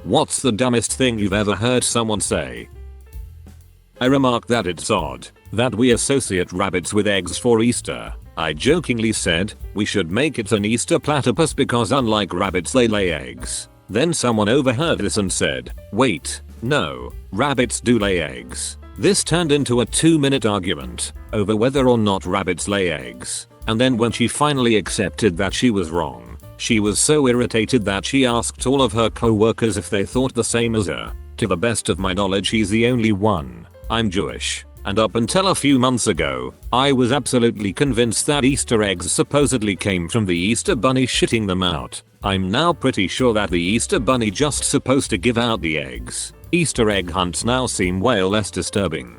What's the dumbest thing you've ever heard someone say? I remarked that it's odd that we associate rabbits with eggs for Easter. I jokingly said, we should make it an Easter platypus because unlike rabbits they lay eggs. Then someone overheard this and said, wait, no, rabbits do lay eggs. This turned into a 2-minute argument over whether or not rabbits lay eggs. And then when she finally accepted that she was wrong, she was so irritated that she asked all of her co-workers if they thought the same as her. To the best of my knowledge he's the only one. I'm Jewish, and up until a few months ago, I was absolutely convinced that Easter eggs supposedly came from the Easter bunny shitting them out. I'm now pretty sure that the Easter bunny just supposed to give out the eggs. Easter egg hunts now seem way less disturbing.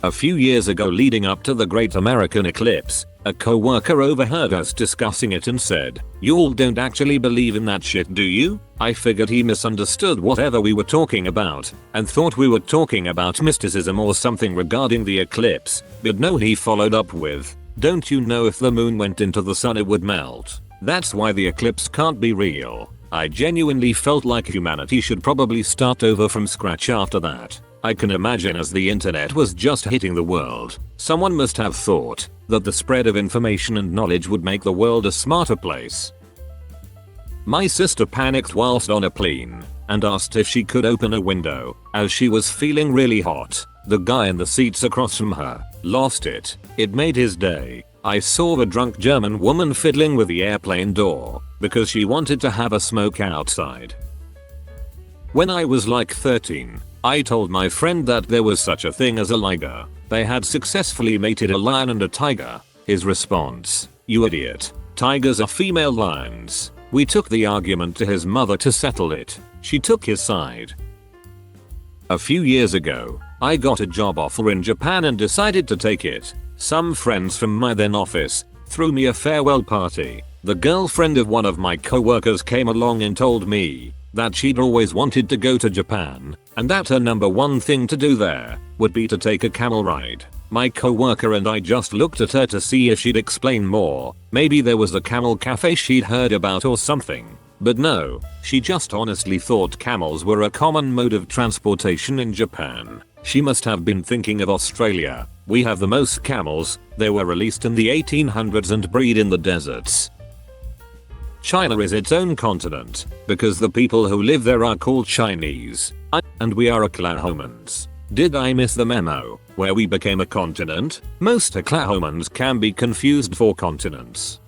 A few years ago leading up to the Great American Eclipse, a co-worker overheard us discussing it and said, "You all don't actually believe in that shit, do you?" I figured he misunderstood whatever we were talking about and thought we were talking about mysticism or something regarding the eclipse, but no, he followed up with, "Don't you know if the moon went into the sun it would melt? That's why the eclipse can't be real." I genuinely felt like humanity should probably start over from scratch after that. I can imagine as the internet was just hitting the world, someone must have thought that the spread of information and knowledge would make the world a smarter place. My sister panicked whilst on a plane and asked if she could open a window as she was feeling really hot. The guy in the seats across from her lost it. It made his day. I saw a drunk German woman fiddling with the airplane door because she wanted to have a smoke outside. When I was like 13, I told my friend that there was such a thing as a liger. They had successfully mated a lion and a tiger. His response, "You idiot. Tigers are female lions." We took the argument to his mother to settle it. She took his side. A few years ago, I got a job offer in Japan and decided to take it. Some friends from my then office threw me a farewell party. The girlfriend of one of my coworkers came along and told me that she'd always wanted to go to Japan and that her number one thing to do there would be to take a camel ride. My coworker and I just looked at her to see if she'd explain more. Maybe there was a camel cafe she'd heard about or something. But no, she just honestly thought camels were a common mode of transportation in Japan. She must have been thinking of Australia. We have the most camels. They were released in the 1800s and breed in the deserts. China is its own continent because the people who live there are called Chinese. And we are Oklahomans. Did I miss the memo where we became a continent? Most Oklahomans can be confused for continents.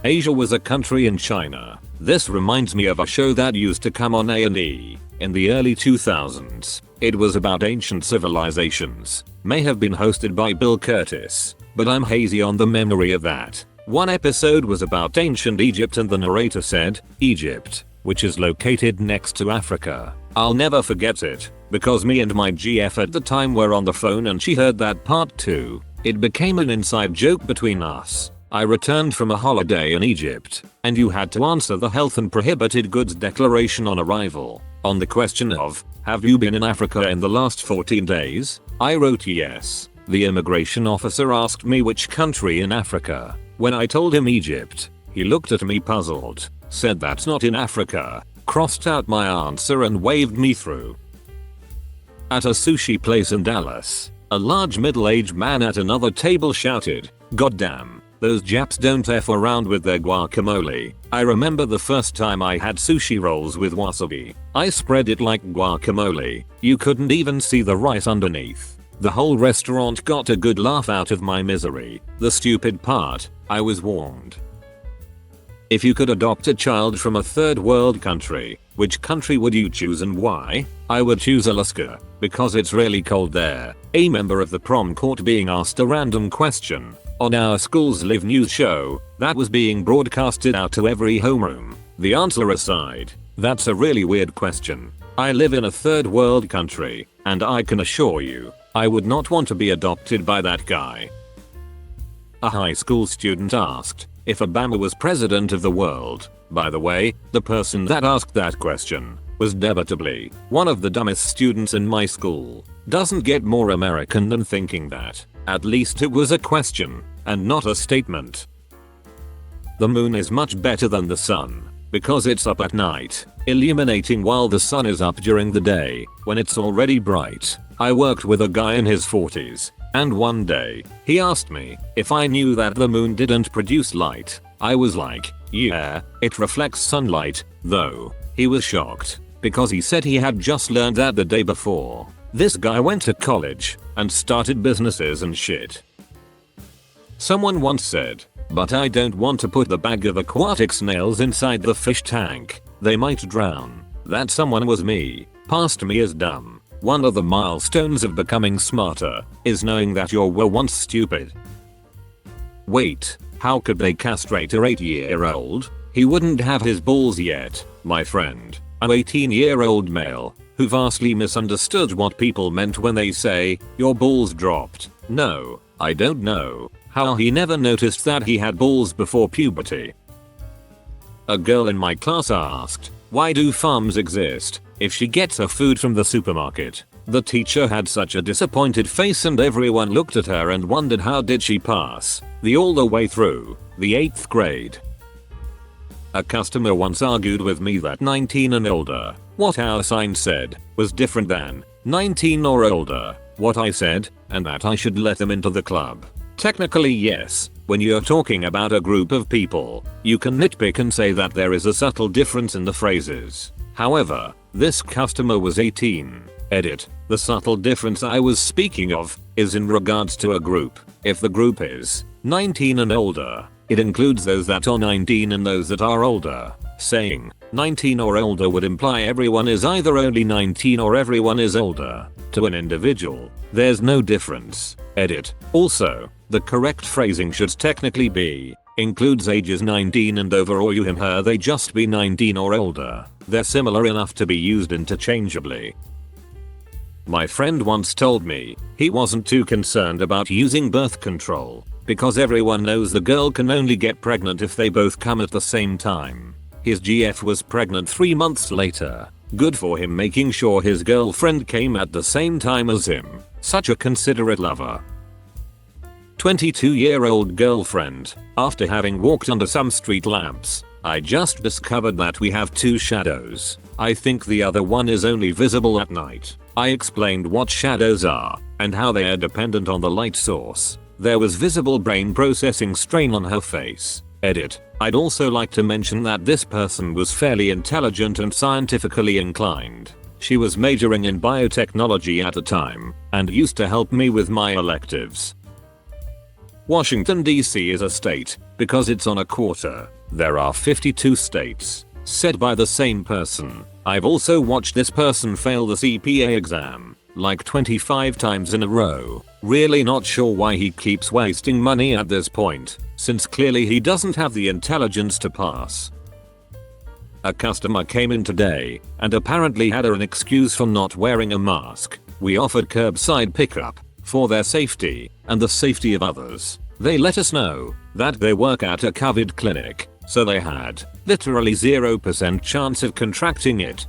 Asia was a country in China. This reminds me of a show that used to come on A&E in the early 2000s. It was about ancient civilizations. May have been hosted by Bill Curtis, but I'm hazy on the memory of that. One episode was about ancient Egypt and the narrator said, "Egypt, which is located next to Africa." I'll never forget it, because me and my GF at the time were on the phone and she heard that part too. It became an inside joke between us. I returned from a holiday in Egypt, and you had to answer the health and prohibited goods declaration on arrival. On the question of, "Have you been in Africa in the last 14 days? I wrote yes. The immigration officer asked me which country in Africa. When I told him Egypt, he looked at me puzzled, said that's not in Africa, crossed out my answer and waved me through. At a sushi place in Dallas, a large middle-aged man at another table shouted, "Goddamn, those Japs don't F around with their guacamole." I remember the first time I had sushi rolls with wasabi. I spread it like guacamole. You couldn't even see the rice underneath. The whole restaurant got a good laugh out of my misery. The stupid part, I was warned. If you could adopt a child from a third world country, which country would you choose and why? I would choose Alaska, because it's really cold there. A member of the prom court being asked a random question on our school's live news show that was being broadcasted out to every homeroom. The answer aside, that's a really weird question. I live in a third world country, and I can assure you, I would not want to be adopted by that guy. A high school student asked if Obama was president of the world. By the way, the person that asked that question was debatably one of the dumbest students in my school. Doesn't get more American than thinking that. At least it was a question and not a statement. The moon is much better than the sun because it's up at night, illuminating while the sun is up during the day, when it's already bright. I worked with a guy in his 40s, and one day, he asked me if I knew that the moon didn't produce light. I was like, yeah, it reflects sunlight, though. He was shocked, because he said he had just learned that the day before. This guy went to college, and started businesses and shit. Someone once said, but I don't want to put the bag of aquatic snails inside the fish tank. They might drown. That someone was me. Past me is dumb. One of the milestones of becoming smarter is knowing that you were once stupid. Wait, how could they castrate a 8-year-old? He wouldn't have his balls yet, my friend. An 18-year-old male who vastly misunderstood what people meant when they say, your balls dropped. No, I don't know how he never noticed that he had balls before puberty. A girl in my class asked, why do farms exist if she gets her food from the supermarket? The teacher had such a disappointed face and everyone looked at her and wondered how did she pass all the way through the 8th grade. A customer once argued with me that 19 and older, what our sign said, was different than 19 or older, what I said, and that I should let them into the club. Technically yes, when you're talking about a group of people, you can nitpick and say that there is a subtle difference in the phrases. However, this customer was 18. Edit. The subtle difference I was speaking of is in regards to a group. If the group is 19 and older, it includes those that are 19 and those that are older. Saying 19 or older would imply everyone is either only 19 or everyone is older. To an individual, there's no difference. Edit. Also, the correct phrasing should technically be, includes ages 19 and over or you him her they just be 19 or older. They're similar enough to be used interchangeably. My friend once told me he wasn't too concerned about using birth control because everyone knows the girl can only get pregnant if they both come at the same time. His GF was pregnant 3 months later. Good for him making sure his girlfriend came at the same time as him. Such a considerate lover. 22-year-old girlfriend, after having walked under some street lamps, I just discovered that we have 2 shadows. I think the other one is only visible at night. I explained what shadows are and how they are dependent on the light source. There was visible brain processing strain on her face. Edit. I'd also like to mention that this person was fairly intelligent and scientifically inclined. She was majoring in biotechnology at the time and used to help me with my electives. Washington DC is a state because it's on a quarter. There are 52 states, said by the same person. I've also watched this person fail the CPA exam like 25 times in a row. Really not sure why he keeps wasting money at this point, since clearly he doesn't have the intelligence to pass. A customer came in today and apparently had an excuse for not wearing a mask. We offered curbside pickup for their safety and the safety of others. They let us know that they work at a COVID clinic, so they had literally 0% chance of contracting it.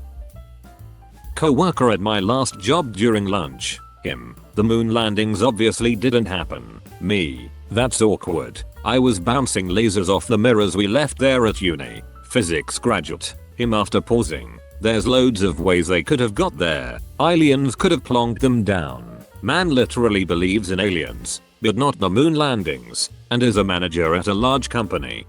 Co-worker at my last job during lunch. Him. The moon landings obviously didn't happen. Me. That's awkward. I was bouncing lasers off the mirrors we left there at uni. Physics graduate. Him after pausing. There's loads of ways they could have got there. Aliens could have plonked them down. Man literally believes in aliens, but not the moon landings, and is a manager at a large company.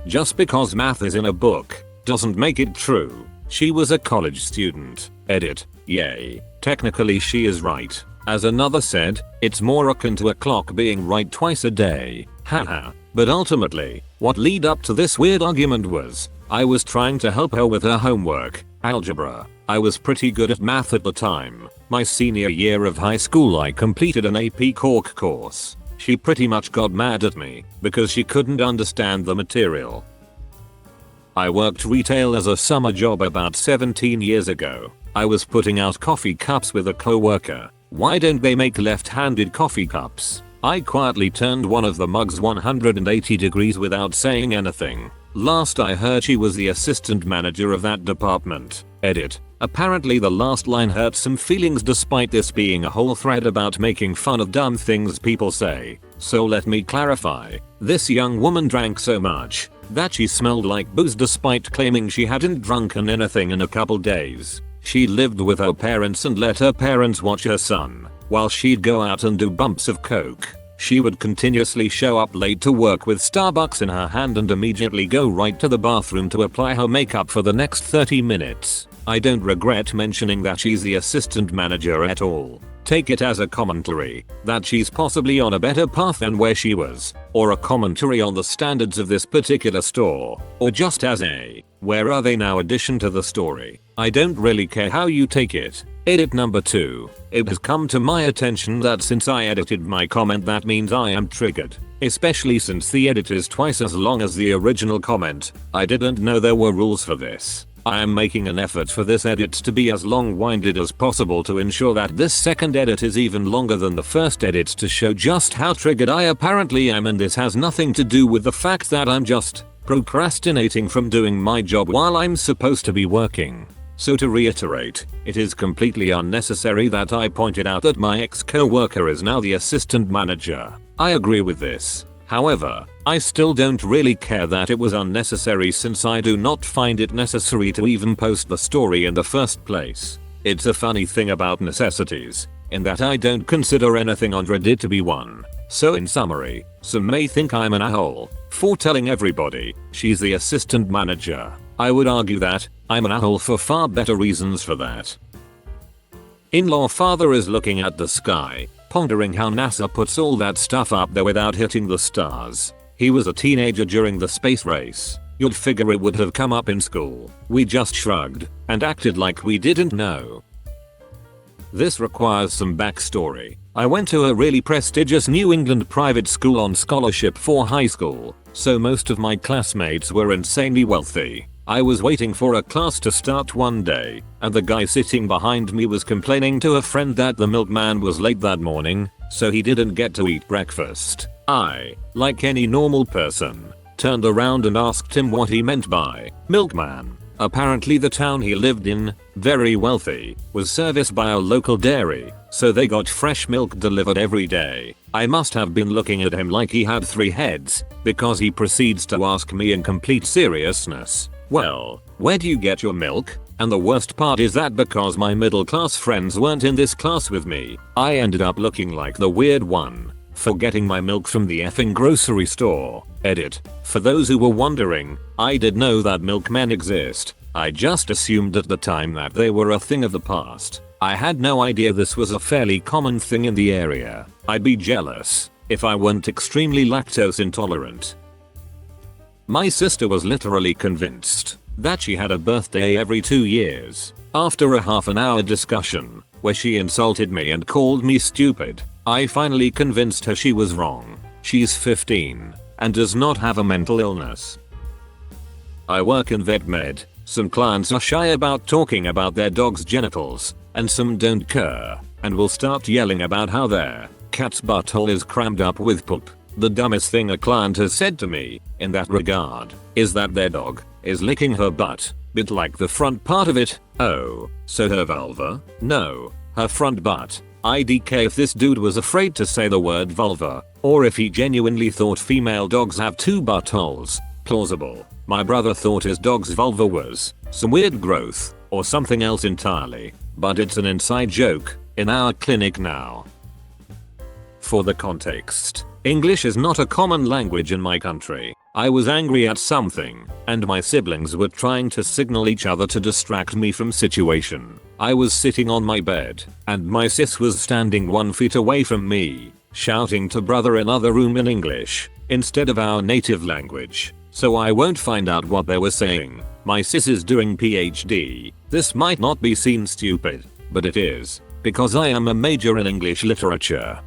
Just because math is in a book doesn't make it true. She was a college student. Edit. Yay. Technically she is right. As another said, it's more akin to a clock being right twice a day. Haha. But ultimately, what lead up to this weird argument was, I was trying to help her with her homework, algebra. I was pretty good at math at the time. My senior year of high school I completed an AP Calc course. She pretty much got mad at me because she couldn't understand the material. I worked retail as a summer job about 17 years ago. I was putting out coffee cups with a coworker. Why don't they make left-handed coffee cups? I quietly turned one of the mugs 180 degrees without saying anything. Last I heard she was the assistant manager of that department. Edit. Apparently the last line hurt some feelings despite this being a whole thread about making fun of dumb things people say. So let me clarify. This young woman drank so much that she smelled like booze despite claiming she hadn't drunken anything in a couple days. She lived with her parents and let her parents watch her son while she'd go out and do bumps of coke. She would continuously show up late to work with Starbucks in her hand and immediately go right to the bathroom to apply her makeup for the next 30 minutes. I don't regret mentioning that she's the assistant manager at all. Take it as a commentary that she's possibly on a better path than where she was, or a commentary on the standards of this particular store, or just as a where are they now addition to the story. I don't really care how you take it. Edit number 2. It has come to my attention that since I edited my comment that means I am triggered. Especially since the edit is twice as long as the original comment. I didn't know there were rules for this. I am making an effort for this edit to be as long-winded as possible to ensure that this second edit is even longer than the first edit to show just how triggered I apparently am, and this has nothing to do with the fact that I'm just procrastinating from doing my job while I'm supposed to be working. So to reiterate, it is completely unnecessary that I pointed out that my ex-coworker is now the assistant manager. I agree with this. However, I still don't really care that it was unnecessary since I do not find it necessary to even post the story in the first place. It's a funny thing about necessities, in that I don't consider anything on Reddit to be one. So in summary, some may think I'm an a-hole for telling everybody she's the assistant manager. I would argue that I'm an a-hole for far better reasons for that. In-law father is looking at the sky, pondering how NASA puts all that stuff up there without hitting the stars. He was a teenager during the space race. You'd figure it would have come up in school. We just shrugged and acted like we didn't know. This requires some backstory. I went to a really prestigious New England private school on scholarship for high school, so most of my classmates were insanely wealthy. I was waiting for a class to start one day, and the guy sitting behind me was complaining to a friend that the milkman was late that morning, so he didn't get to eat breakfast. I, like any normal person, turned around and asked him what he meant by milkman. Apparently the town he lived in, very wealthy, was serviced by a local dairy, so they got fresh milk delivered every day. I must have been looking at him like he had 3 heads, because he proceeds to ask me in complete seriousness, well, where do you get your milk? And the worst part is that because my middle class friends weren't in this class with me, I ended up looking like the weird one for getting my milk from the effing grocery store. Edit. For those who were wondering, I did know that milkmen exist. I just assumed at the time that they were a thing of the past. I had no idea this was a fairly common thing in the area. I'd be jealous if I weren't extremely lactose intolerant. My sister was literally convinced that she had a birthday every 2 years. After a half-an-hour discussion, where she insulted me and called me stupid, I finally convinced her she was wrong. She's 15 and does not have a mental illness. I work in vet med. Some clients are shy about talking about their dog's genitals, and some don't care and will start yelling about how their cat's butthole is crammed up with poop. The dumbest thing a client has said to me in that regard is that their dog is licking her butt, but like the front part of it. Oh, so her vulva? No, her front butt. IDK if this dude was afraid to say the word vulva, or if he genuinely thought female dogs have 2 buttholes. Plausible. My brother thought his dog's vulva was some weird growth or something else entirely, but it's an inside joke in our clinic now. For the context, English is not a common language in my country. I was angry at something, and my siblings were trying to signal each other to distract me from situation. I was sitting on my bed, and my sis was standing 1 feet away from me, shouting to brother in other room in English, instead of our native language. So I won't find out what they were saying. My sis is doing PhD. This might not be seen stupid, but it is, because I am a major in English literature.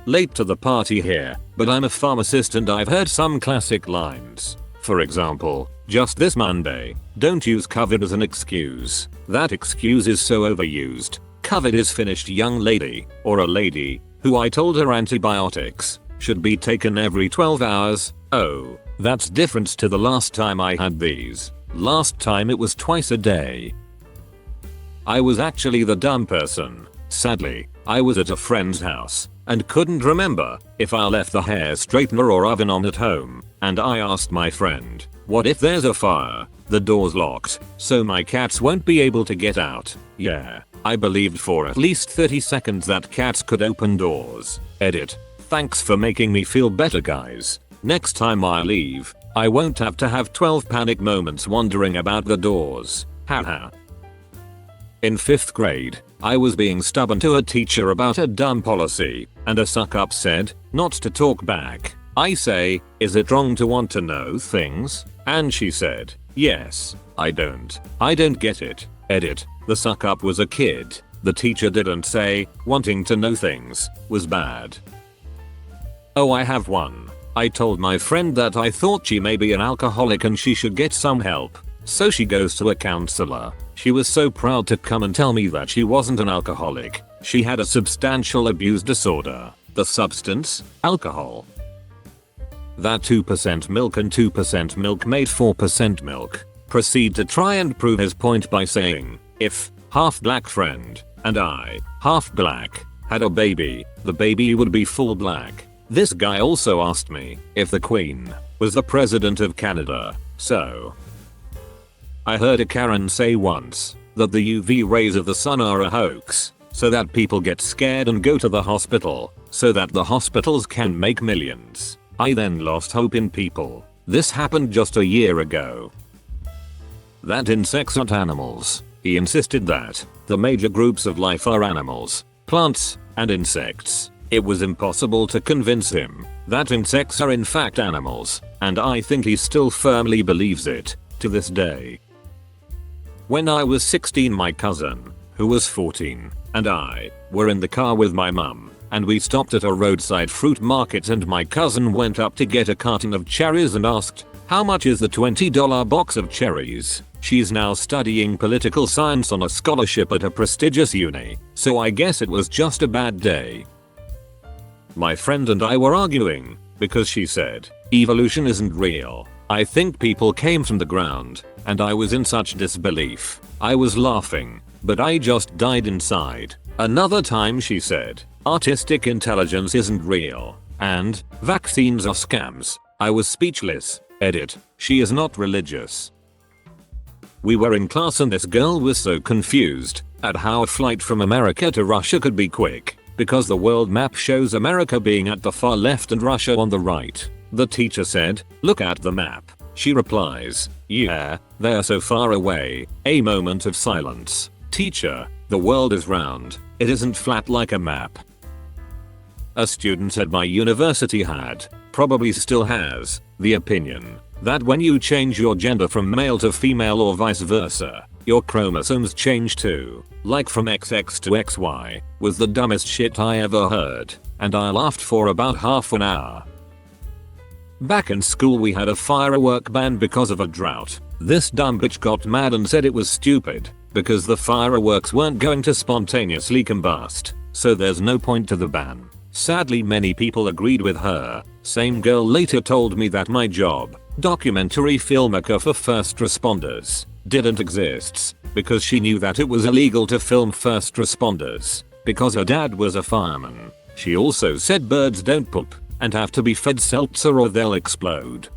Late to the party here, but I'm a pharmacist and I've heard some classic lines. For example, just this Monday, don't use COVID as an excuse. That excuse is so overused. COVID is finished young lady, or a lady, who I told her antibiotics should be taken every 12 hours. Oh, that's different to the last time I had these. Last time it was twice a day. I was actually the dumb person. Sadly, I was at a friend's house, and couldn't remember if I left the hair straightener or oven on at home, and I asked my friend, what if there's a fire? The door's locked, so my cats won't be able to get out. Yeah, I believed for at least 30 seconds that cats could open doors. Edit. Thanks for making me feel better, guys. Next time I leave, I won't have to have 12 panic moments wondering about the doors. Haha. In 5th grade, I was being stubborn to a teacher about a dumb policy, and a suck-up said, not to talk back. I say, is it wrong to want to know things? And she said, yes. I don't get it. Edit. The suck-up was a kid. The teacher didn't say, wanting to know things was bad. Oh, I have one. I told my friend that I thought she may be an alcoholic and she should get some help. So she goes to a counselor. She was so proud to come and tell me that she wasn't an alcoholic. She had a substantial abuse disorder. The substance? Alcohol. That 2% milk and 2% milk made 4% milk. Proceed to try and prove his point by saying, if half black friend and I, half black, had a baby, the baby would be full black. This guy also asked me if the Queen was the President of Canada, so. I heard a Karen say once that the UV rays of the sun are a hoax, so that people get scared and go to the hospital, so that the hospitals can make millions. I then lost hope in people. This happened just a year ago. That insects aren't animals. He insisted that the major groups of life are animals, plants, and insects. It was impossible to convince him that insects are in fact animals, and I think he still firmly believes it to this day. When I was 16, my cousin, who was 14, and I were in the car with my mum, and we stopped at a roadside fruit market, and my cousin went up to get a carton of cherries and asked, how much is the $20 box of cherries? She's now studying political science on a scholarship at a prestigious uni, so I guess it was just a bad day. My friend and I were arguing because she said, evolution isn't real. I think people came from the ground, and I was in such disbelief. I was laughing, but I just died inside. Another time she said, artistic intelligence isn't real, and vaccines are scams. I was speechless. Edit. She is not religious. We were in class and this girl was so confused at how a flight from America to Russia could be quick, because the world map shows America being at the far left and Russia on the right. The teacher said, look at the map. She replies, yeah, they're so far away. A moment of silence. Teacher, the world is round. It isn't flat like a map. A student at my university had, probably still has, the opinion that when you change your gender from male to female or vice versa, your chromosomes change too, like from XX to XY, was the dumbest shit I ever heard, and I laughed for about half an hour. Back in school we had a firework ban because of a drought. This dumb bitch got mad and said it was stupid, because the fireworks weren't going to spontaneously combust, so there's no point to the ban. Sadly many people agreed with her. Same girl later told me that my job, documentary filmmaker for first responders, didn't exist, because she knew that it was illegal to film first responders, because her dad was a fireman. She also said birds don't poop, and have to be fed seltzer or they'll explode.